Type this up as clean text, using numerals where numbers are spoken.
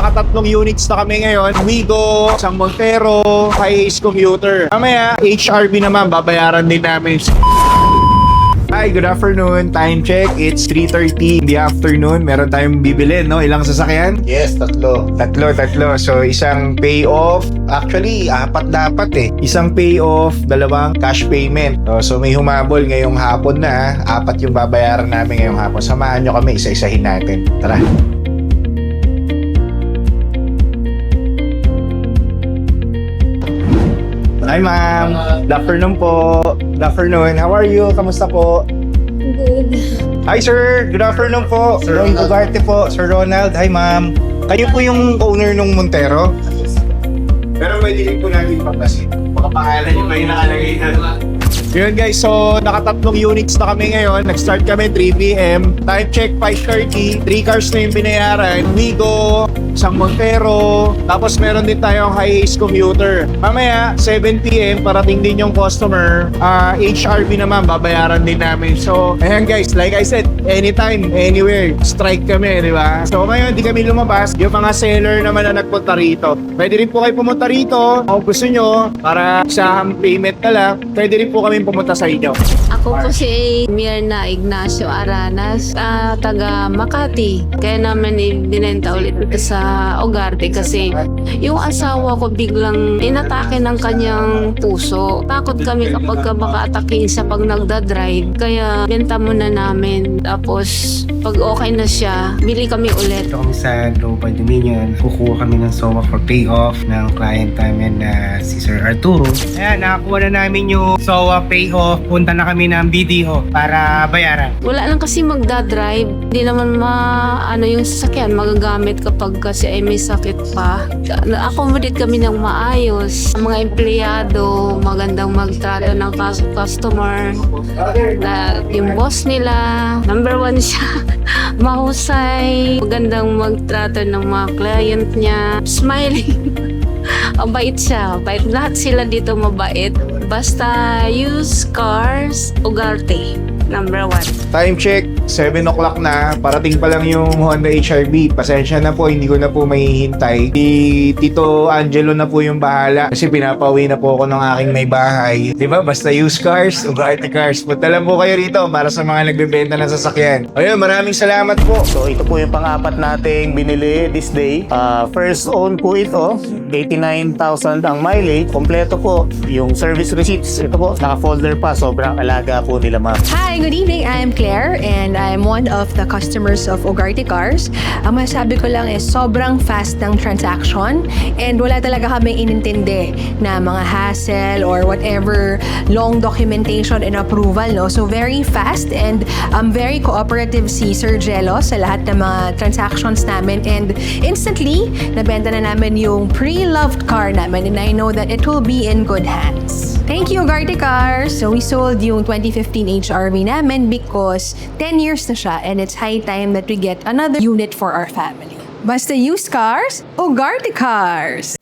nakatatlong units na kami ngayon. Wigo, San Montero, High-Ace Commuter. Mamaya, HRV naman, babayaran din namin. Hi, good afternoon. Time check, it's 3:30 in the afternoon. Meron tayong bibilin, no? Ilang sasakyan? Yes, tatlo. Tatlo. So, isang payoff. Actually, apat dapat eh. Isang payoff, dalawang cash payment. So, may humabol ngayong hapon na. Apat yung babayaran namin ngayong hapon. Samahan nyo kami, isa-isahin natin. Tara. Hi, ma'am. Good afternoon po. Good afternoon. How are you? Kamusta po? Good. Hi, sir. Good afternoon po. Sir Ugarte po. Sir Ronald. Hi, ma'am. Kayo po yung owner ng Montero? Pero pwede rin po natin pagpasin. Baka pangalan nyo ba yung nakalagay na? Yun guys, so nakatatlong units na kami ngayon. Nag-start kami 3 p.m. Time check 5:30. 3 cars na yung binayaran. Wigo, San Montero. Tapos meron din tayong High-Ace Commuter. Mamaya, 7 p.m. parating din yung customer. HRV naman, babayaran din namin. So, ayan guys, like I said, anytime, anywhere, strike kami, di ba? So ngayon, di kami lumabas. Yung mga seller naman na nagpunta rito. Pwede rin po kayo pumunta rito. Kung gusto nyo, para sa payment na lang, pwede rin po kami pumunta sa inyo. Ako po si Mirna Ignacio Aranas, taga Makati. Kaya naman dinenta ulit ito sa Ugarte kasi yung asawa ko biglang inatake ng kanyang puso. Takot kami kapag maka-atake sa pag nagda-drive. Kaya benta muna namin. Tapos pag okay na siya, bili kami ulit. Ito kami sa Global Dominion. Kukuha kami ng SOA for payoff ng client namin na si Sir Arturo. Ayan, nakakuha na namin yung SOA payoff. Punta na kami ng BDO para bayaran. Wala lang kasi magda-drive. Hindi naman yung sasakyan magagamit kapag kasi ay may sakit pa. Na-accommodate kami ng maayos. Ang mga empleyado, magandang magtrato ng customer. Na yung boss nila, number 1 siya. Mahusay. Magandang magtrato ng mga client niya. Smiling. Mabait siya. Mabait. Lahat sila dito mabait. Basta used cars, Ugarte. Number 1. Time check, 7 o'clock na. Parating pa lang yung Honda HRV. Pasensya na po, hindi ko na po mahihintay. Si Tito Angelo na po yung bahala. Kasi pinapauwi na po ako ng aking may bahay. Diba? Basta used cars, Ugarte cars. Punta lang po kayo rito para sa mga nagbebenta ng sasakyan. Ayun, maraming salamat po. So ito po yung pang-apat nating binili this day. First own po ito. 89,000 ang mileage. Kompleto po yung service receipts. Ito po, naka-folder pa. Sobrang alaga po nila ma'am. Hi, good evening. I am Claire and I'm one of the customers of Ugarte Cars. Ang masasabi ko lang is sobrang fast ng transaction and wala talaga kami inintindi na mga hassle or whatever long documentation and approval. No? So very fast and very cooperative si Sir Jello sa lahat ng mga transactions namin and instantly nabenta na namin yung pre-loved car namin and I know that it will be in good hands. Thank you, Ugarte Cars! So we sold yung 2015 HRV namin because 10 years na siya and it's high time that we get another unit for our family. Basta used cars, Ugarte Cars!